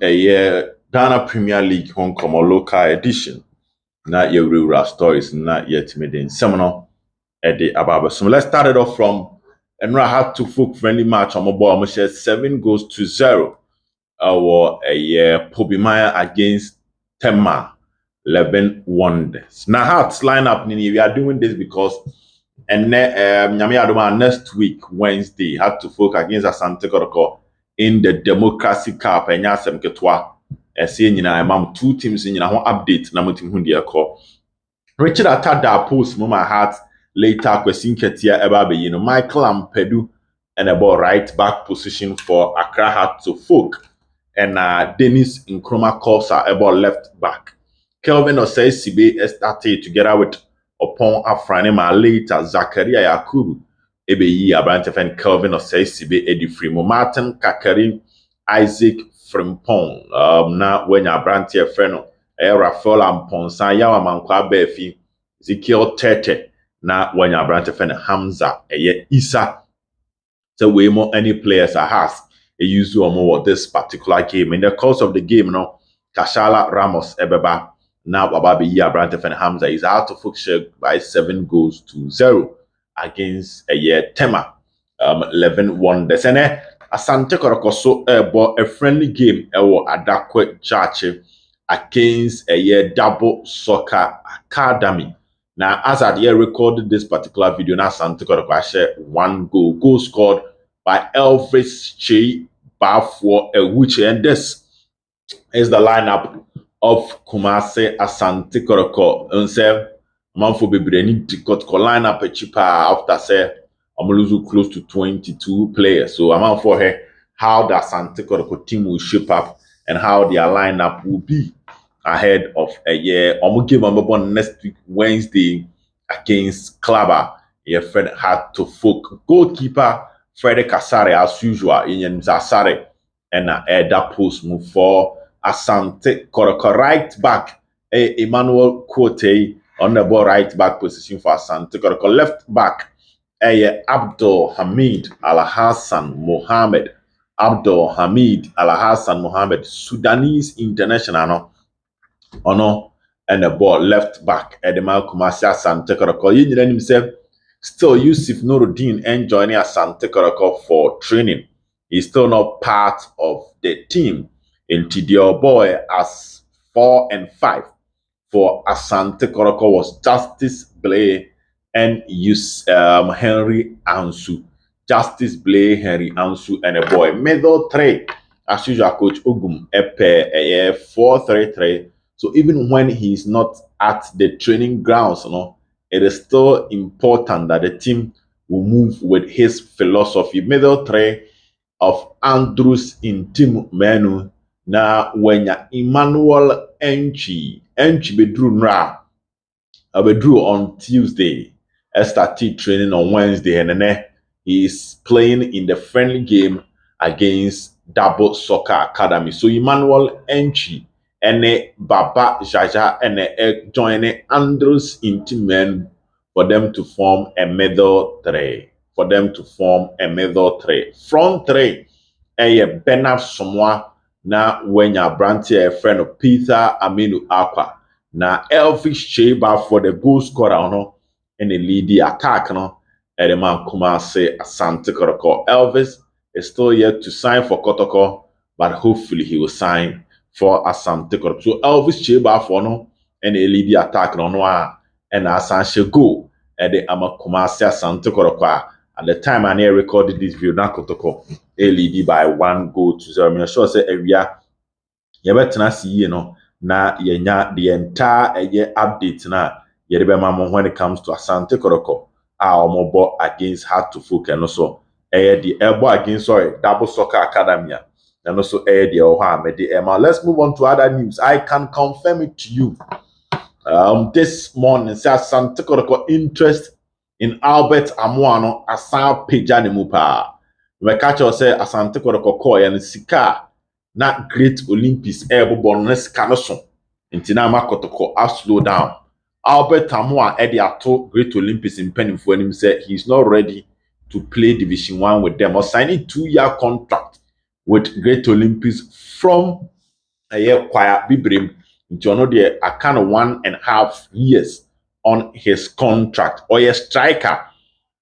a year Ghana Premier League home come local edition. Not your real stories, not yet made in seminal at the Ababa. So let's start it off from and I had to folk friendly match on my ball. I said 7-0. Our a year Pobimaya against Tema 11 Wonders. Now Hearts lineup we are doing this because and next week Wednesday had to folk against Asante Kotoko in the Democracy Cup and Yasem Ketwa. Saying I'm two teams in update na mutim hundi call. Richard Atada post my heart later question Ketia Ebabe, Michael Ampedu and about right back position for Accra Heart to folk. And Dennis Nkrumah Kosa about left back. Kelvin Osei Sibe started together with upon Afranema later Zakaria Yakubu ebe yi abrante fen Kelvin Osei Sibe edi free Martin Kakarin Isaac Frimpong na when abrante freno Rafael Amponsa yawa mankwa befi Ezekiel Tete na when abrante fen Hamza Isa so we more any players has use more this particular game. In the course of the game, Kashala Ramos Ebeba now Bababi Brantef and Hamza is out of focus by 7-0 against a year Tema 11 Wonders. And Asante Korokoso a friendly game Adakwe Church against a year Double Soccer Academy. Now, as I recorded this particular video, now Asante Korokoso 1 goal scored by Elvis Che Doubtful Kwabena, and this is the lineup of Kumasi Asante Kotoko. And say, Manfo Bebreni Tikot lineup a cheaper after say Omoluzu close to 22 players. So I'm for her how the Asante Kotoko team will shape up and how their lineup will be ahead of a year. I'm give them next week Wednesday against Klaba. Your friend had to folk goalkeeper. Frederick Asare as usual in Zasare and that post move for Asante Kotoko right back Emmanuel Quote on the ball right back position for Asante Kotoko left back Abdul Hamid Al-Hassan Mohammed Abdul Hamid Al-Hassan Mohammed Sudanese international and the ball left back Edema Kumasi Asante Kotoko you know himself. Still, Yusuf Nuruddin and joining Asante Kotoko for training. He's still not part of the team. In Tidio Boy as 4 and 5 for Asante Kotoko was Justice Blay and Henry Ansu. Justice Blay, Henry Ansu, and a boy. Middle 3, as usual, Coach Ogum Epe 4-3-3. So even when he's not at the training grounds, it is still important that the team will move with his philosophy. Middle 3 of Andrews in team menu. Now, when Emmanuel Enchi bedrew on Tuesday, started training on Wednesday, and then he is playing in the friendly game against Double Soccer Academy. So Emmanuel Enchi and Baba Jaja and joining Andrews in team men for them to form a middle 3. Front 3, Bernard Somwa na Wenya Branty, a friend of Peter Aminu Aqua. Na Elvis Cheba for the goal scorer and the lead the attack and the man Kumasi Asante Kotoko. Elvis is still yet to sign for Kotoko, but hopefully he will sign for Asante Kotoko. So Elvis Cheba for and the lead the attack and Asante go at the Amakumasi Asante Kotoko. At the time I recorded this video, na Kotoko lead by 1-0. I'm sure say area you better see na yenya the entire update na yerebema when it comes to Asante Kotoko omobo against Hard to Folk and also the elbow against Double Soccer Academy and also the Ohama. Let's move on to other news. I can confirm it to you. This morning say Asante Kotoko interest in Albert Amuano Asan Pejani Mupa. We catch us say Asante Kotoko call and sika na Great Olympics born Kanoson. Intina Makotoko slow down. Albert Tamua Ediato Great Olympics in penning for him said he's not ready to play Division 1 with them or signing 2-year contract with Great Olympics from choir bibrim nti ono de aka no 1.5 years on his contract or a striker.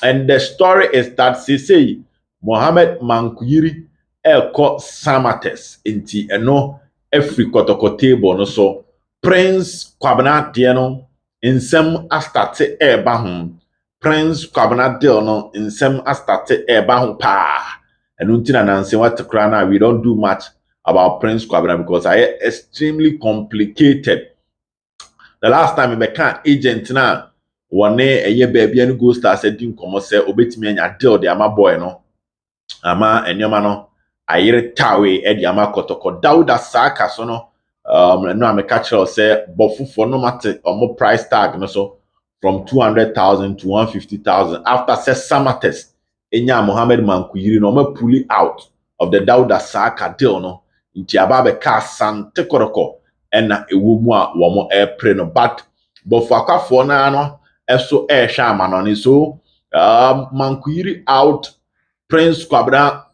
And the story is that say Mohammed Mankuyiri elko Samates inti eno every kotoko table no so Prince Kwabena de no nsem astate eba ho Prince Kwabena de no nsem astate eba ho pa eno nti na nanse what na we don't do much about Prince Kwabena because I extremely complicated. The last time we can agent na one eye baby and go start setting komo say obetimi anya deal de ama boy no ama enyoma no ayere tawe e de ama kotoko Dauda Saaka so no no ameka kire say bofufo no mate omo price tag no so from 200,000 to 150,000 after say Samates enya Mohammed Mankuyiri no ma pull out of the Dauda Saaka deal no nti aba be ka sante koroko ena ewu mu a wo mo pre no but bofo akwafo na no eso ehwe amanone so Mankuyiri out, Prince Kwabena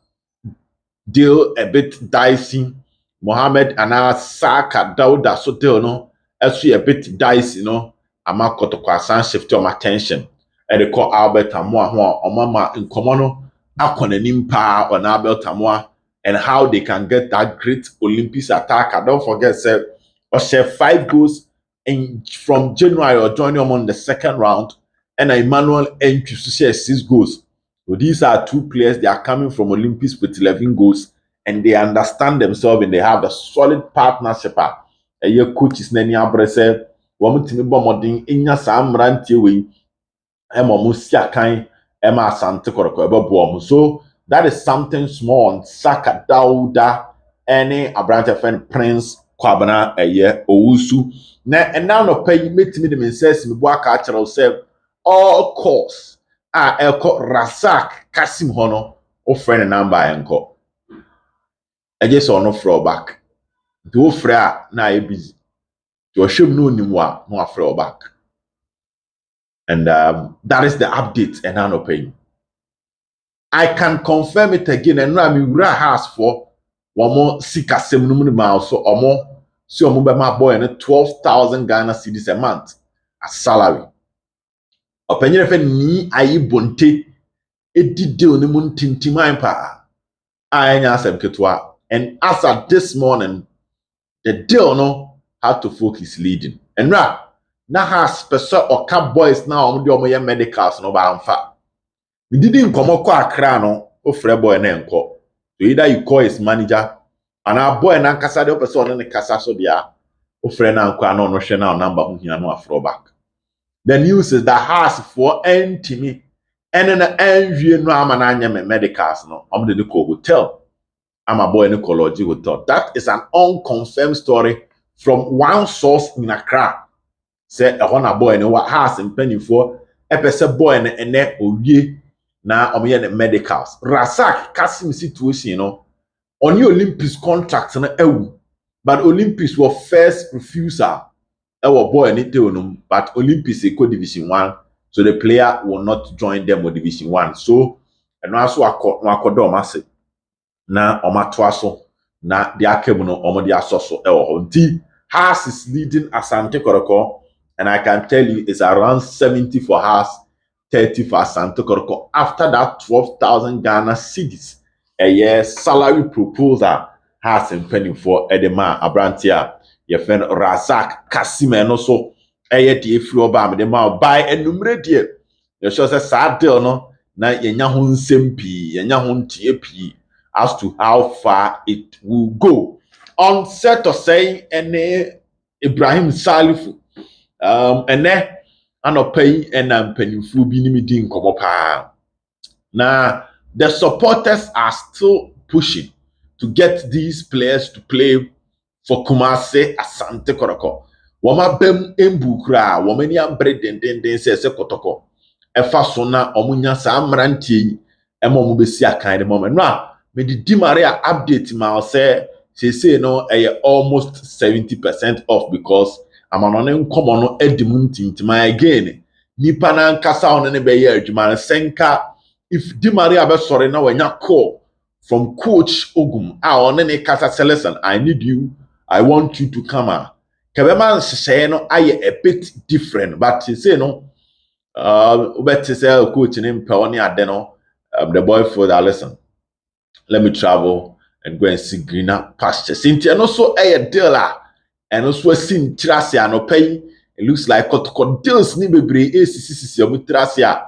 deal a bit dicey, Mohammed and Saaka Dauda so deal no eso a bit dicey no ama kotokwa san shift your attention e dey call Albert Amoa ho omama nkomo no akonanim pa on Albert Amoa and how they can get that great Olympics attacker. Don't forget say Oshe 5 goals from January or joining them on the second round and Emmanuel Enchu share 6 goals. So these are 2 players, they are coming from Olympics with 11 goals and they understand themselves and they have a solid partnership. A year coaches Nani Abrese, Wamutimi Bomodin, Inya Sam Rantiwi, Emma Musiakai, Emma Sante Koroko. So that is something small on Saaka Dauda, any Abrante friend Prince Kwabena Owusu. And now no pay meet me the says me boaka actual say all course elko Razak Kassim hono o friend number enko. I just on no throw back. Do fra na e busy. To shame no nimwa no throw back. And that is the update and I'm not paying. I can confirm it again and now I'm has for one more sika miles so or more. So I'm my boy and 12,000 Ghana cedis a month as salary. Opinion of ni ayi bonte edi deal ni mun tintiman pa. And as at this morning, the deal no had to focus leading. And now has special or cap boys now on the medicals no ba amfa. We didn't come up Accra no ofre boy na enko. So either you call his manager and our boy na nkasa de person na kasa so dia ofre na enko no hwe na number hu hia no afro back. The news is that has for entimi and na enwie no ama na anya medicals no am de ko hotel. I'm a boy in Ecology hotel. That is an unconfirmed story from one source in Accra. Say a one boy in what has in penny for a person boy in net or ye now the medicals. Razak Kassim situation, you know, on your Olympics contracts and but Olympics were first refusal. Our boy in it, but Olympics is Division 1, so the player will not join them with Division 1. So, and also I call massive. Na omatoaso na de akemu no omode asoso e wo nti Haas is leading Asante Koroko and I can tell you it's around 70 for Haas, 30 for Asante Koroko after that 12,000 Ghana cedis a year salary proposal Haas in penny for Edema Abrantia your friend Razak Kassim no so eye de free oba me de ma buy enumere de you sure say sad deal no na yenya ho nsem pii yenya ho ntie pii as to how far it will go. On set of saying Ibrahim Salifu and pay and penny fu bi ni mi din komo pa. Now the supporters are still pushing to get these players to play for Kumasi Asante Koroko. Wama bem embukra, wamani ambre den se kotoko. Efa so na omunya sa amrantie ema omu besi akan de moment. No me di Maria update ma say no almost 70% off because amanone nkomo no edimu ntintima again. Nipa na nkasa on ne be ye adwuma senka if Di Maria be sorry na wanya call from coach Ogum on ne kasa selection I need you I want you to come out. Kwabena say no aye a bit different, but he say no. But say coach him pe oni ade no. The boy for that listen. Let me travel and go and see greener pastures. Since and also a deal and also a sin trasia no pay. It looks like kotoko deals ni bebre trasia.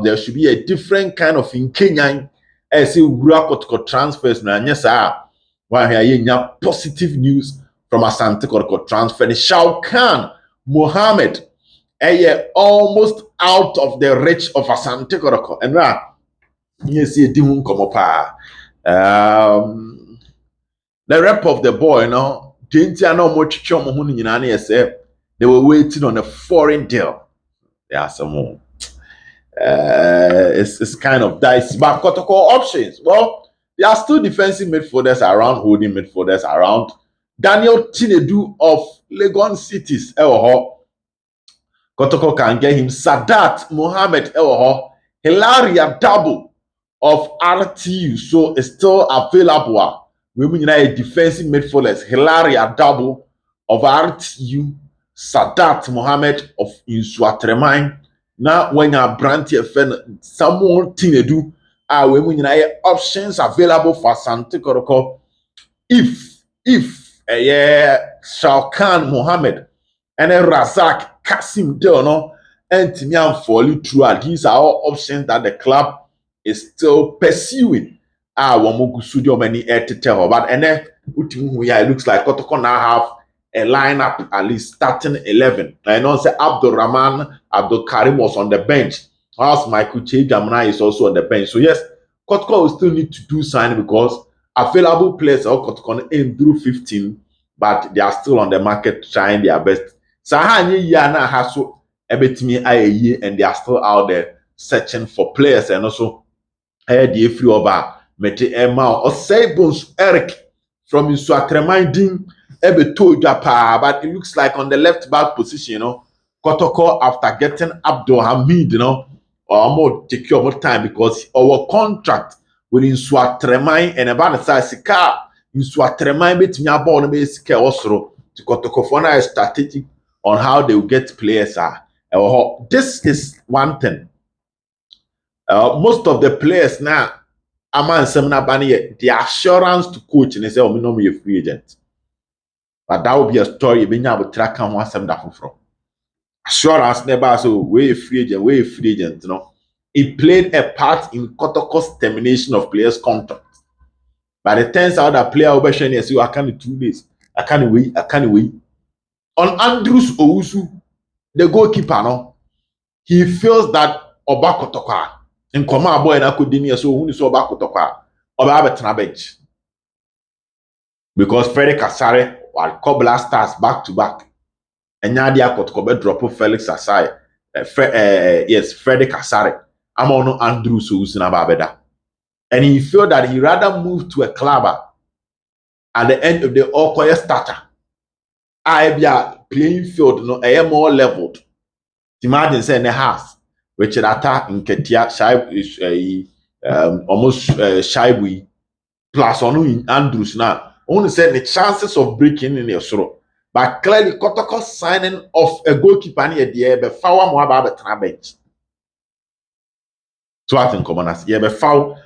There should be a different kind of in Kenya. I see wura kotoko transfers na nyesa. Why here positive news from Asante kotoko transfer. Shawkan Mohammed almost out of the reach of Asante kotoko. And yes, he didn't come up. The rep of the boy, no, they were waiting on a foreign deal. Yeah, some more. It's kind of dicey. But Kotoko options. Well, there are still defensive midfielders around, holding midfielders around. Daniel Tinedu of Legon Cities, Kotoko can get him. Sadat Mohammed, Hilaria Double of RTU, so it's still available. We mean a defensive midfielders, Hilaria Double of RTU, Sadat Mohammed of Insuatreman. Now, when you brand here, someone Tinedu, we mean options available for Sante Koroko. If Shawkan Mohammed and Razak Kassim Deono and Timian Folly through, these are all options that the club is still pursuing. Wamogusudio many air to tell, but and then it looks like Kotoko now have a lineup at least starting 11. I know say Abdul Rahman, Abdul Karim was on the bench. Whilst Michael Jamna is also on the bench. So yes, Kotoko will still need to do signing because available players are Kotoko in through 15, but they are still on the market trying their best. Sahani Yana Haso Ebetimi Aye and they are still out there searching for players and also the free over Mete Emma or say Bones Eric from Insuatreminding Ebeto Japa, but it looks like on the left back position, Kotoko after getting Abdul Hamid, or more take your more time because our contract with Insuatremine and about the size car Insuatremine between your born basic also to Kotoko for now strategic on how they will get players are. This is one thing. Most of the players now, Aman Semina Bani, the assurance to coach and they say, oh, me no me a free agent. But that will be a story. Being able to track and one sem that from. Assurance never so we a free agent, It played a part in Kotoko's termination of players' contracts. But it turns out that player over Shani say, I can't 2 days. I can't wait. On Andrews Owusu, the goalkeeper, he feels that Oba Kotoko in Koma boy and I could deny so who is Oba Kotoko Oba Betna bench. Because Freddy Kasare will couple stars back to back. And Nadia Kotoko drop Felix Asai. Yes, Freddy Kasare. I'm on Andrews Owusu na Babeda. And he felt that he rather move to a club at the end of the all-career starter. I be playing field, more leveled. Imagine saying the house, which Atta in Ketia Shai almost Shaibui plus on in Andrews now. Only said the chances of breaking in your throat. But clearly, Kotoko signing off a goalkeeper near the air, but foul more about the bench. So I think common as yeah, foul.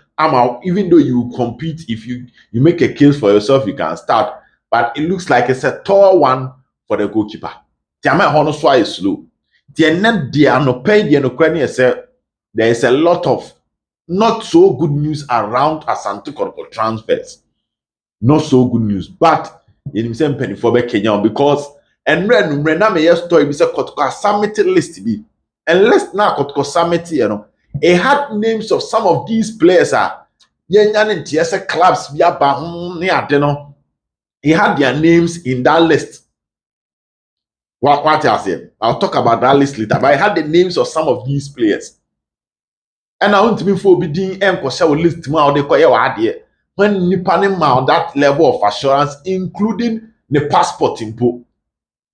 Even though you compete, if you make a case for yourself, you can start. But it looks like it's a tall one for the goalkeeper. Tiama Hono Swa is slow. There is a lot of not so good news around Asante Kotoko transfers. Not so good news, but in the same penny for Kenya because and when na me story be say Kotoko summit list be and let's now Kotoko summit it had names of some of these players clubs be about he had their names in that list. What I say? I'll talk about that list later, but I had the names of some of these players. And I want to be for bidding and list more they call you when nipping that level of assurance, including the passport info.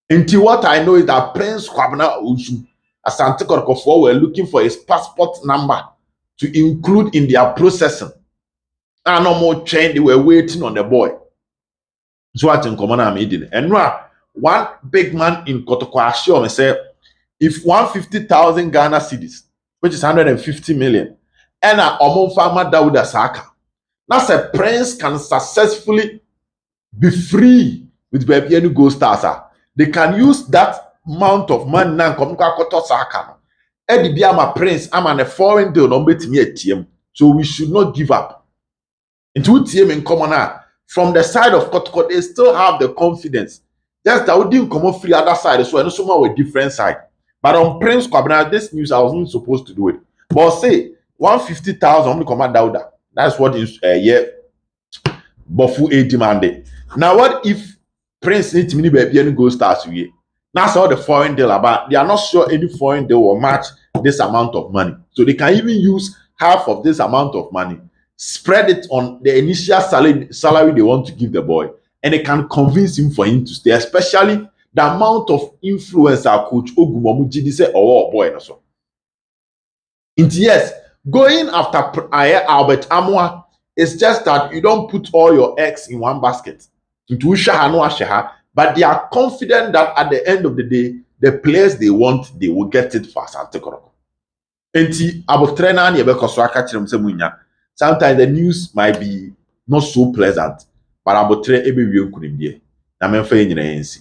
Until what I know is that Prince Kwabena Owusu Asante Kotoko were looking for his passport number to include in their processing. And no more train, they were waiting on the boy. So what in common I'm eating. And one big man in Kotoko assure me say if 150,000 Ghana cedis, which is 150 million, and a Omon farmer Dawuda Saaka, that's a prince can successfully be free with baby any go stars. They can use that amount of money now come to Saaka. Eddie be a prince, I'm on a foreign deal, no bet me a TM. So we should not give up. Into TM in common from the side of Kotoko, they still have the confidence. Just that we didn't come off free other side, so I know someone with different side. But on Prince Kwabena, this news I wasn't supposed to do it. But say 150,000 only come out. That's what is yeah, Bofu A demanded. Now what if Prince needs mini baby and go stars with? That's all the foreign deal about. They are not sure any foreign deal will match this amount of money. So they can even use half of this amount of money, spread it on the initial salary they want to give the boy, and they can convince him for him to stay, especially the amount of influence our coach Ogumomu Gidi say, oh boy, no so. Yes, going after Albert Amwa is just that you don't put all your eggs in one basket. But they are confident that at the end of the day, the players they want, they will get it for Asante Kotoko. Sometimes the news might be not so pleasant, but abotre ebe wie nkunim die. Na memfa nyina yensi.